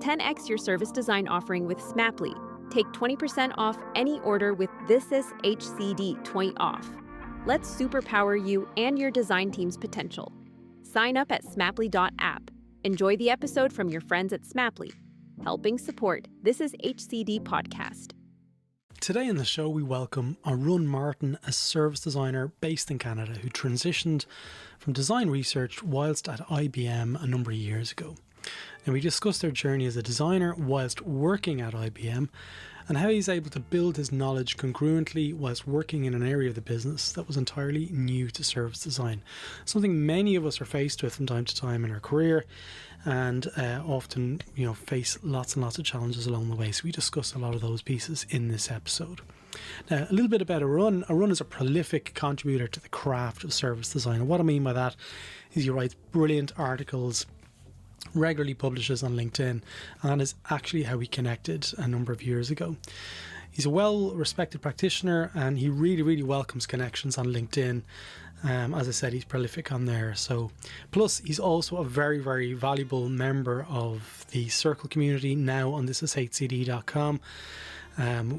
10x your service design offering with Smaply. Take 20% off any order with This Is HCD 20 off. Let's superpower you and your design team's potential. Sign up at smaply.app. Enjoy the episode from your friends at Smaply, helping support This Is HCD podcast. Today in the show, we welcome Arun Martin, a service designer based in Canada who transitioned from design research whilst at IBM a number of years ago. And we discussed their journey as a designer whilst working at IBM and how he's able to build his knowledge congruently whilst working in an area of the business that was entirely new to service design. Something many of us are faced with from time to time in our career and often, face lots and lots of challenges along the way. So we discuss a lot of those pieces in this episode. Now, a little bit about Arun. Arun is a prolific contributor to the craft of service design. And what I mean by that is he writes brilliant articles, regularly publishes on LinkedIn, and that is actually how we connected a number of years ago. He's a well-respected practitioner and he really welcomes connections on LinkedIn. As I said, he's prolific on there. So, plus he's also a very valuable member of the Circle community now on thisishcd.com,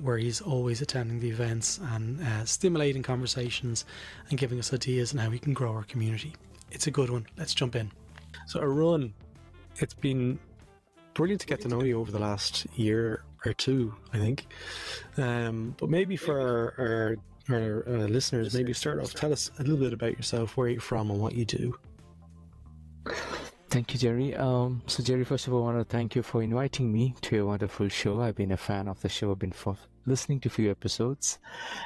where he's always attending the events and stimulating conversations and giving us ideas on how we can grow our community. It's a good one. Let's jump in. So Arun, it's been brilliant to get to know you over the last year or two, I think. But maybe for our listeners, maybe start off, tell us a little bit about yourself, where you're from and what you do. Thank you, Gerry. So Gerry, first of all, I want to thank you for inviting me to your wonderful show. I've been a fan of the show. I've been listening to a few episodes.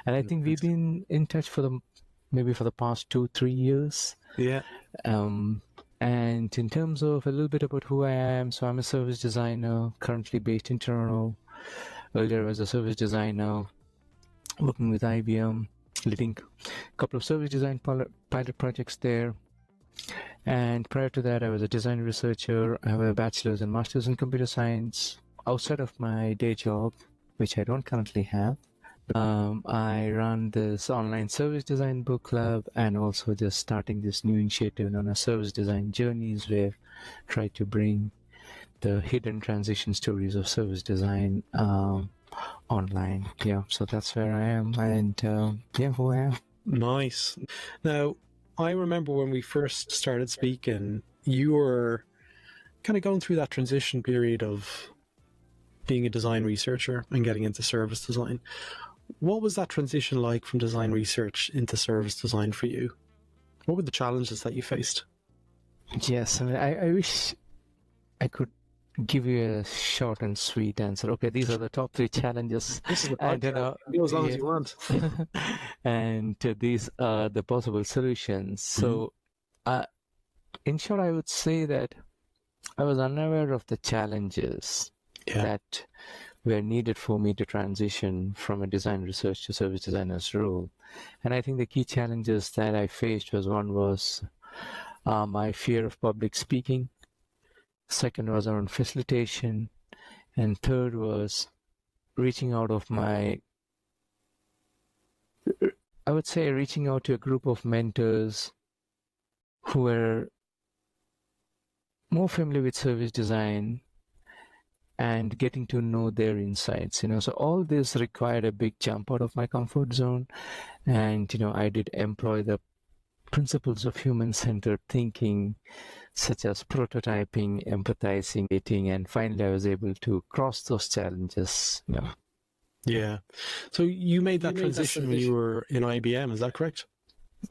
And I think we've been in touch for the past 2-3 years. Yeah. And in terms of a little bit about who I am, so I'm a service designer currently based in Toronto. Earlier I was a service designer working with IBM, leading a couple of service design pilot projects there. And prior to that, I was a design researcher. I have a bachelor's and master's in computer science outside of my day job, which I don't currently have. I run this online service design book club and also just starting this new initiative on a service design journeys where I try to bring the hidden transition stories of service design online. Yeah, so that's where I am and who I am. Nice. Now, I remember when we first started speaking, you were kind of going through that transition period of being a design researcher and getting into service design. What was that transition like from design research into service design for you? What were the challenges that you faced? Yes, I mean, I wish I could give you a short and sweet answer. Okay, these are the top 3 challenges. This is the podcast. Go as long as you want. And these are the possible solutions. So, in short, I would say that I was unaware of the challenges that were needed for me to transition from a design research to service designer's role. And I think the key challenges that I faced was my fear of public speaking. Second was around facilitation. And third was reaching out to a group of mentors who were more familiar with service design and getting to know their insights, So all this required a big jump out of my comfort zone. And, I did employ the principles of human-centered thinking, such as prototyping, empathizing, dating, and finally I was able to cross those challenges. Yeah. So you made that transition when you were in IBM, is that correct?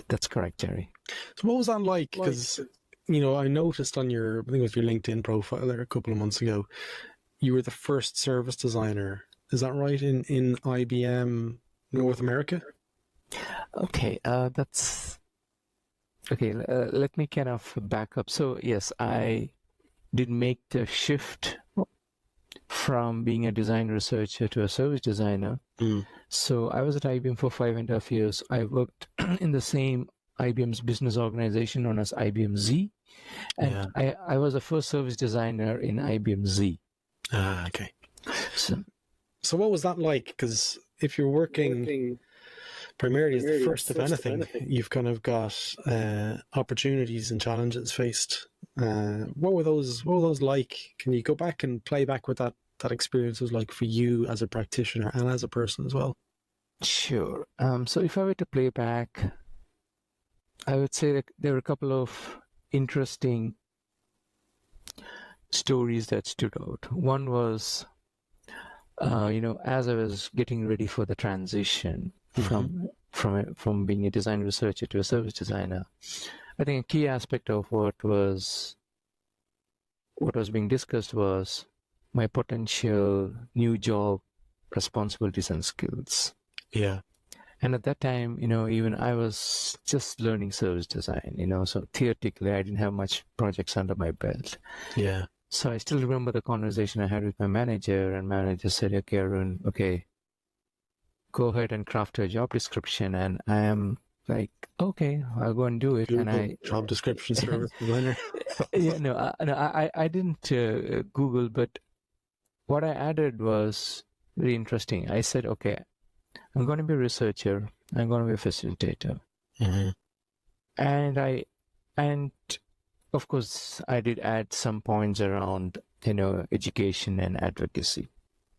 That's correct, Gerry. So what was that like? Because, I noticed on I think it was your LinkedIn profile there a couple of months ago, you were the first service designer, is that right, in IBM North America? Okay, let me kind of back up. So yes, I did make the shift from being a design researcher to a service designer. So I was at IBM for 5.5 years. I worked in the same IBM's business organization known as IBM Z. And I was the first service designer in IBM Z. Okay. So what was that like? Because if you're working primarily as the first of anything, you've kind of got opportunities and challenges faced. What were those like? Can you go back and play back what that experience was like for you as a practitioner and as a person as well? Sure. So if I were to play back, I would say that there were a couple of interesting stories that stood out. One was, as I was getting ready for the transition from being a design researcher to a service designer, I think a key aspect of what was being discussed was my potential new job responsibilities and skills. Yeah. And at that time, even I was just learning service design, so theoretically I didn't have much projects under my belt. Yeah. So I still remember the conversation I had with my manager, and manager said, okay, Arun, go ahead and craft a job description. And I am like, okay, I'll go and do it. Google and job description service designer. I didn't Google, but what I added was very interesting. I said, okay, I'm going to be a researcher. I'm going to be a facilitator. Mm-hmm. And of course, I did add some points around, education and advocacy.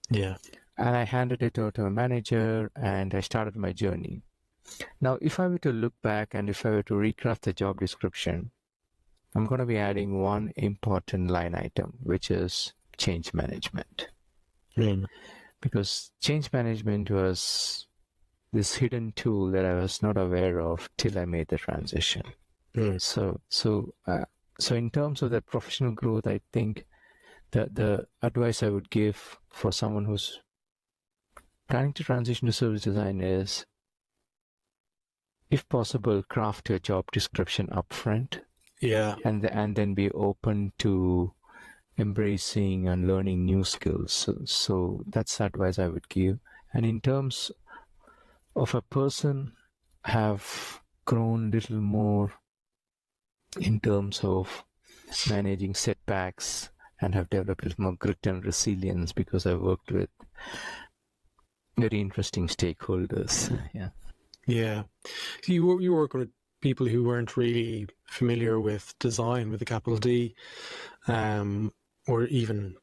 Yeah. And I handed it over to a manager, and I started my journey. Now, if I were to look back and if I were to recraft the job description, I'm going to be adding one important line item, which is change management. Mm. Because change management was this hidden tool that I was not aware of till I made the transition. Mm. So in terms of that professional growth, I think the advice I would give for someone who's planning to transition to service design is, if possible, craft your job description upfront. Yeah. And then be open to embracing and learning new skills. So that's the advice I would give. And in terms of a person have grown a little more in terms of managing setbacks and have developed a little more grit and resilience because I worked with very interesting stakeholders. Yeah. Yeah. So you work with people who weren't really familiar with design with a capital D, or even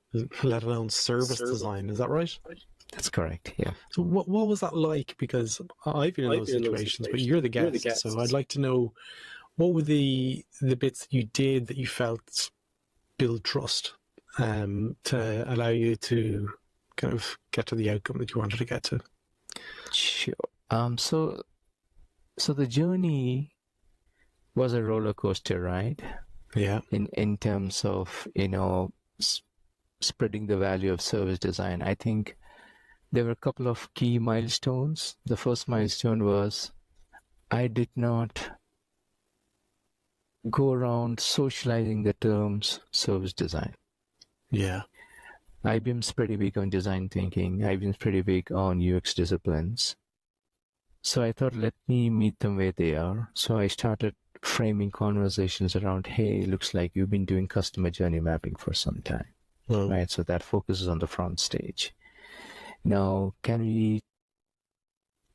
let alone service design. Is that right? That's correct. Yeah. So what was that like? Because I've been in those situations, but you're the guest, so I'd like to know, what were the bits that you did that you felt build trust, to allow you to kind of get to the outcome that you wanted to get to? Sure. So the journey was a roller coaster ride. Yeah. In terms of spreading the value of service design, I think there were a couple of key milestones. The first milestone was I did not go around socializing the terms service design. Yeah. IBM's pretty big on design thinking. IBM's pretty big on UX disciplines. So I thought, let me meet them where they are. So I started framing conversations around, hey, looks like you've been doing customer journey mapping for some time. Well, Right? So that focuses on the front stage. Now, can we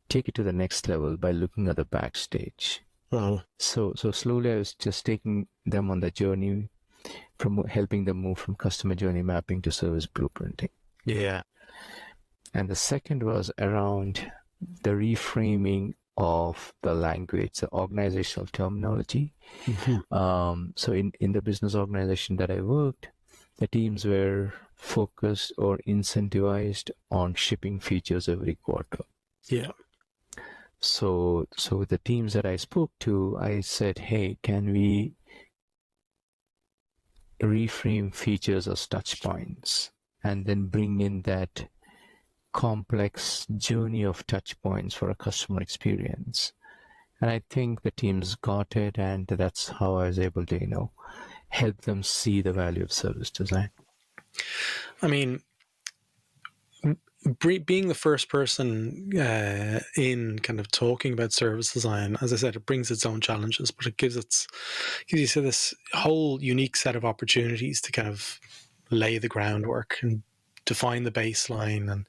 take it to the next level by looking at the backstage? well, So slowly I was just taking them on the journey, from helping them move from customer journey mapping to service blueprinting. yeah. And the second was around the reframing of the language, the organizational terminology. Mm-hmm. So in the business organization that I worked, the teams were focused or incentivized on shipping features every quarter. Yeah. So with the teams that I spoke to, I said, hey, can we reframe features as touch points and then bring in that complex journey of touch points for a customer experience? And I think the teams got it, and that's how I was able to, help them see the value of service design. I mean, being the first person in kind of talking about service design, as I said, it brings its own challenges, but it gives you this whole unique set of opportunities to kind of lay the groundwork and define the baseline and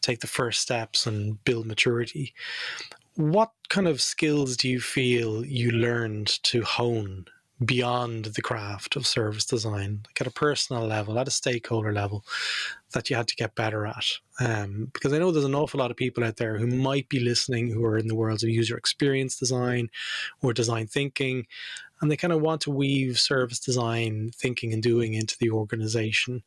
take the first steps and build maturity. What kind of skills do you feel you learned to hone beyond the craft of service design, like at a personal level, at a stakeholder level, that you had to get better at? Because I know there's an awful lot of people out there who might be listening who are in the worlds of user experience design or design thinking, and they kind of want to weave service design thinking and doing into the organization,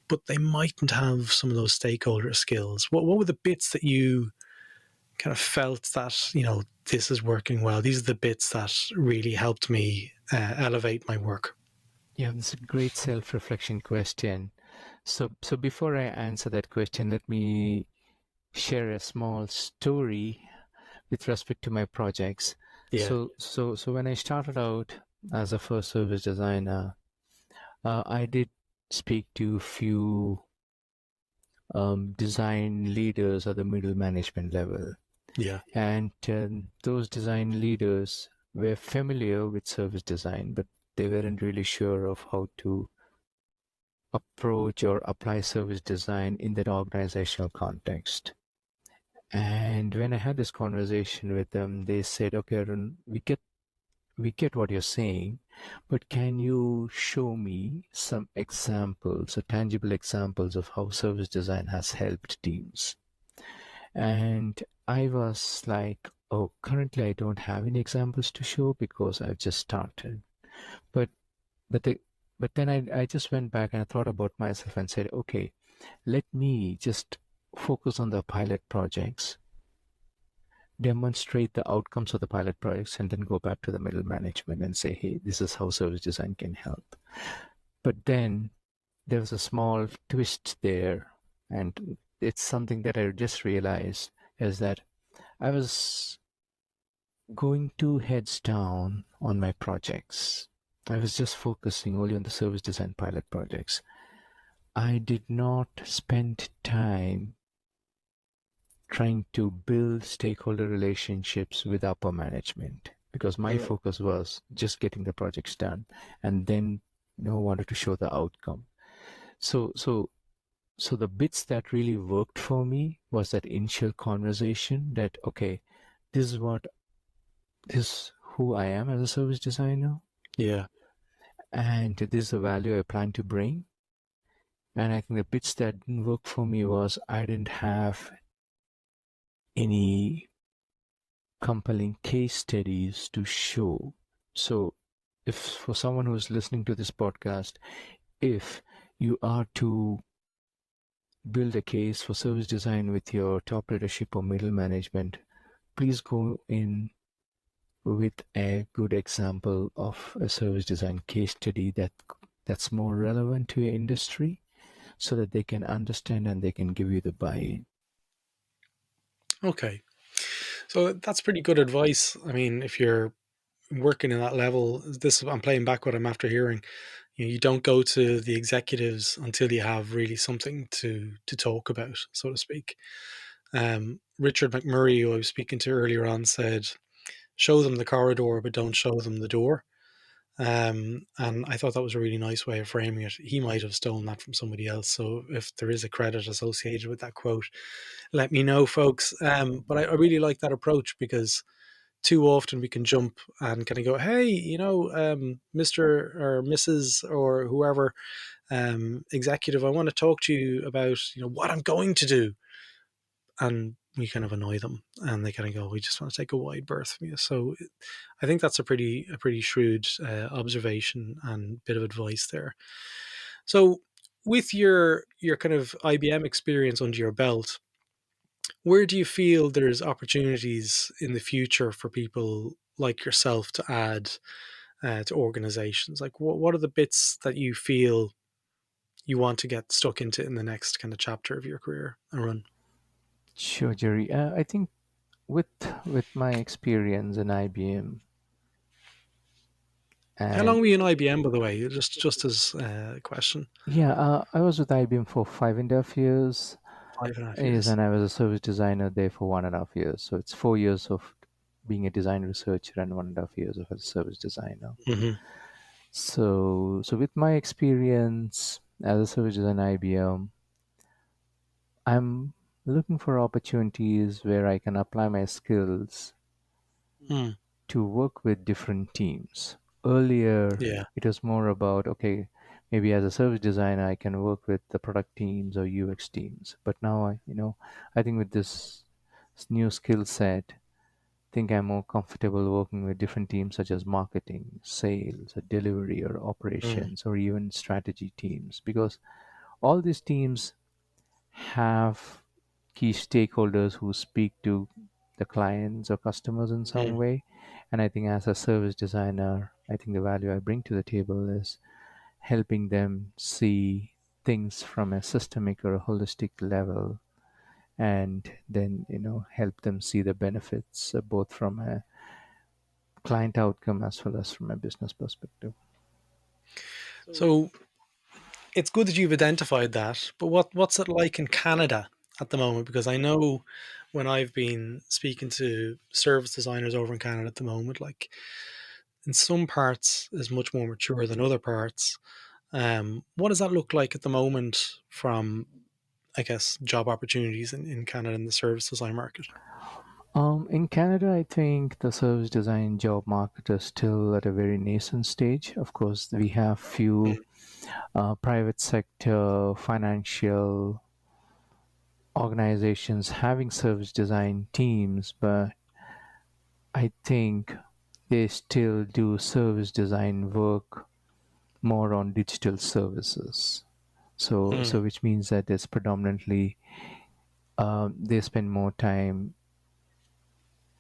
but they mightn't have some of those stakeholder skills. What were the bits that you kind of felt that, this is working well? These are the bits that really helped me elevate my work. Yeah, that's a great self-reflection question. So before I answer that question, let me share a small story with respect to my projects. Yeah. So when I started out as a first service designer, I did speak to few design leaders at the middle management level. Yeah. And those design leaders were familiar with service design, but they weren't really sure of how to approach or apply service design in that organizational context. And when I had this conversation with them, they said, "Okay, Arun, we get what you're saying, but can you show me some examples, or tangible examples of how service design has helped teams?" And I was like, "Oh, currently I don't have any examples to show because I've just started." But but the, but then I just went back and I thought about myself and said, "Okay, let me just focus on the pilot projects, demonstrate the outcomes of the pilot projects, and then go back to the middle management and say, hey, this is how service design can help." But then there was a small twist there, and it's something that I just realized, is that I was going two heads down on my projects. I was just focusing only on the service design pilot projects. I did not spend time trying to build stakeholder relationships with upper management, because my focus was just getting the projects done, and then wanted to show the outcome. So the bits that really worked for me was that initial conversation that, okay, this is who I am as a service designer. Yeah. And this is the value I plan to bring. And I think the bits that didn't work for me was I didn't have any compelling case studies to show. So if for someone who's listening to this podcast, if you are to build a case for service design with your top leadership or middle management, please go in with a good example of a service design case study that's more relevant to your industry, so that they can understand and they can give you the buy-in. Okay. So that's pretty good advice. I mean, if you're working in that level, I'm playing back what I'm after hearing. You don't go to the executives until you have really something to talk about, so to speak. Richard McMurray, who I was speaking to earlier on, said, "Show them the corridor, but don't show them the door." And I thought that was a really nice way of framing it. He might have stolen that from somebody else, so if there is a credit associated with that quote, let me know, folks. But I really like that approach, because too often we can jump and kind of go, "Hey, Mr. or Mrs. or whoever, executive, I want to talk to you about what I'm going to do," and we kind of annoy them, and they kind of go, "We just want to take a wide berth from you." So I think that's a pretty shrewd observation and bit of advice there. So with your kind of IBM experience under your belt, where do you feel there's opportunities in the future for people like yourself to add to organizations? Like, what are the bits that you feel you want to get stuck into in the next kind of chapter of your career, Arun? Sure, Gerry. I think with my experience in IBM, How long and were you in IBM, by the way? Just as a question. yeah, I was with IBM for 5.5 years. 5.5 years. Yes, and I was a service designer there for 1.5 years. So it's 4 years of being a design researcher and 1.5 years of a service designer. Mm-hmm. So with my experience as a service designer at IBM, I'm looking for opportunities where I can apply my skills Mm. to work with different teams. Earlier, Yeah. it was more about, okay, maybe as a service designer, I can work with the product teams or UX teams. But now, I think with this new skill set, think I'm more comfortable working with different teams such as marketing, sales, or delivery, or Mm. operations, or even strategy teams, because all these teams have key stakeholders who speak to the clients or customers in some Mm. way. And I think as a service designer, I think the value I bring to the table is helping them see things from a systemic or a holistic level, and then help them see the benefits both from a client outcome as well as from a business perspective. So it's good that you've identified that, but what's it like in Canada at the moment? Because I know when I've been speaking to service designers over in Canada at the moment, like in some parts is much more mature than other parts. What does that look like at the moment from, I guess, job opportunities in Canada in the service design market? In Canada, I think the service design job market is still at a very nascent stage. Of course, we have few private sector financial organizations having service design teams, but I think they still do service design work more on digital services. So Mm. which means that it's predominantly they spend more time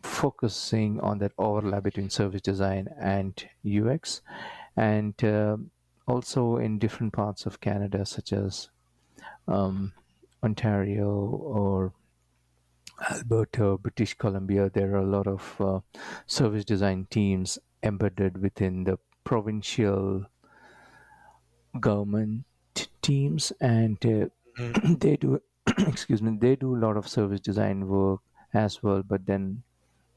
focusing on that overlap between service design and UX, and also in different parts of Canada, such as um, Ontario or Alberta, British Columbia. There are a lot of service design teams embedded within the provincial government teams, and Mm. they do, excuse me, they do a lot of service design work as well. But then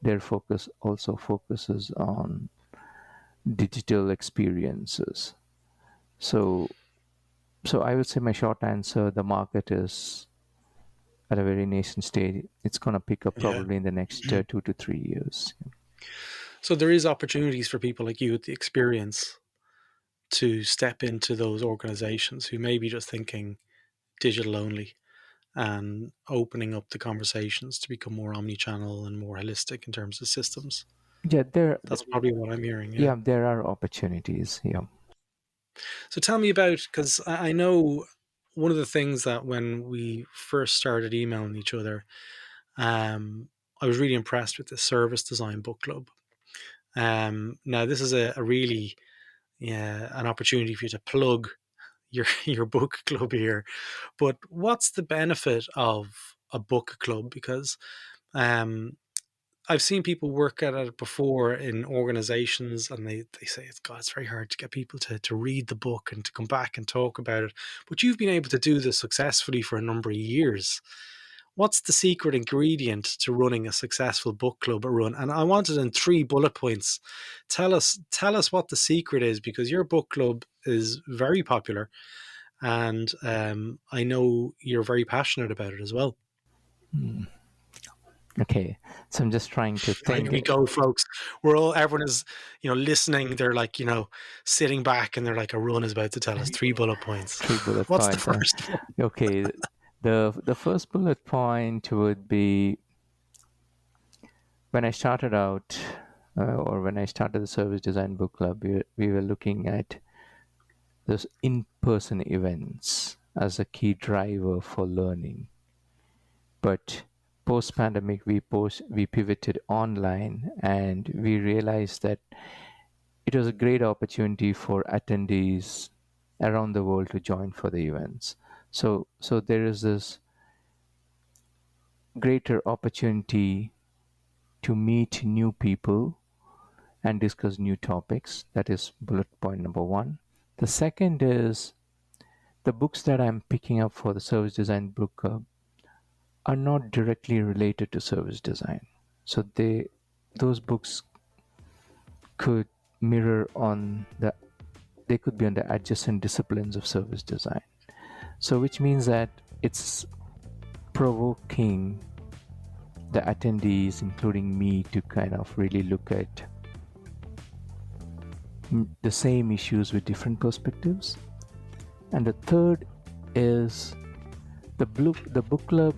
their focus also focuses on digital experiences. So, so I would say my short answer: the market is at a very nascent stage. It's going to pick up Yeah. probably in the next 2 to 3 years. So there is opportunities for people like you with the experience to step into those organizations who may be just thinking digital only and opening up the conversations to become more omni-channel and more holistic in terms of systems. Yeah, That's probably what I'm hearing. Yeah. yeah, there are opportunities. Yeah. So tell me about, because I know one of the things that when we first started emailing each other, I was really impressed with the service design book club. Now this is a really, yeah, an opportunity for you to plug your your book club here. But what's the benefit of a book club? Because um, I've seen people work at it before in organizations, and they say it's God, it's very hard to get people to read the book and to come back and talk about it. But you've been able to do this successfully for a number of years. What's the secret ingredient to running a successful book club at Run? And I want it in 3 bullet points. Tell us what the secret is, because your book club is very popular, and I know you're very passionate about it as well. Hmm. Okay, so I'm just trying to Here think. we go, folks. Everyone is, listening. They're like, sitting back, and they're like, a Run is about to tell us 3 bullet points. Three bullet What's the points. first one? Okay, the first bullet point would be when I started out, or when I started the Service Design Book Club, we were looking at those in-person events as a key driver for learning. But post-pandemic, we pivoted online, and we realized that it was a great opportunity for attendees around the world to join for the events. So there is this greater opportunity to meet new people and discuss new topics. That is bullet point number one. The second is the books that I'm picking up for the Service Design Book Club are not directly related to service design. So those books could mirror on the they could be on the adjacent disciplines of service design. So which means that it's provoking the attendees, including me, to kind of really look at the same issues with different perspectives. And the third is the book club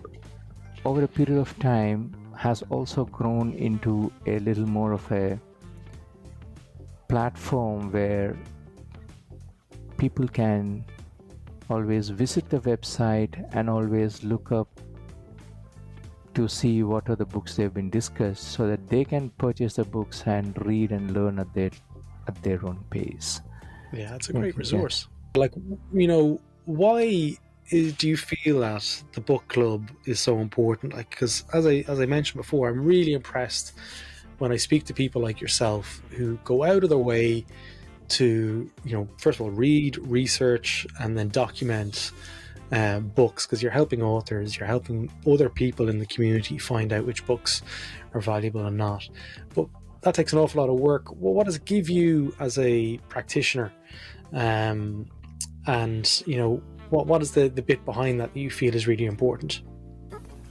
over a period of time has also grown into a little more of a platform where people can always visit the website and always look up to see what are the books they've been discussed, so that they can purchase the books and read and learn at their own pace. Yeah, it's a great resource. Like, you know, why do you feel that the book club is so important? Like, because as I mentioned before, I'm really impressed when I speak to people like yourself who go out of their way to, you know, first of all, read, research, and then document books, because you're helping authors, you're helping other people in the community find out which books are valuable and not. But that takes an awful lot of work. Well, what does it give you as a practitioner? And, you know, what is the bit behind that you feel is really important?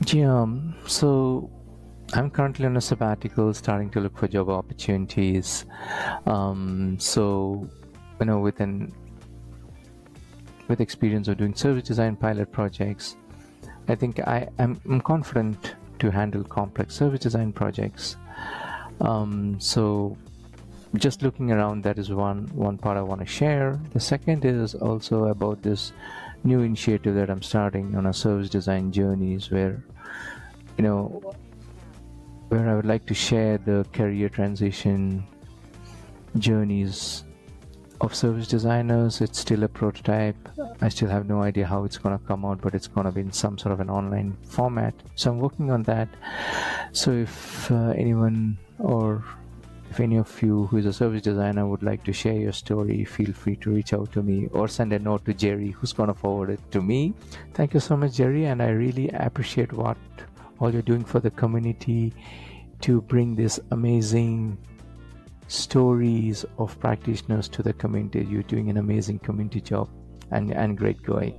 Yeah, so I'm currently on a sabbatical, starting to look for job opportunities. So, you know, with experience of doing service design pilot projects, I think I'm confident to handle complex service design projects. So just looking around, that is one part I want to share. The second is also about this new initiative that I'm starting on a service design journeys, where, you know, where I would like to share the career transition journeys of service designers. It's still a prototype. I still have no idea how it's going to come out, but it's going to be in some sort of an online format. So I'm working on that. So if anyone, or if any of you who is a service designer would like to share your story, feel free to reach out to me or send a note to Gerry, who's going to forward it to me. Thank you so much, Gerry, and I really appreciate what all you're doing for the community to bring this amazing stories of practitioners to the community. You're doing an amazing community job and great going.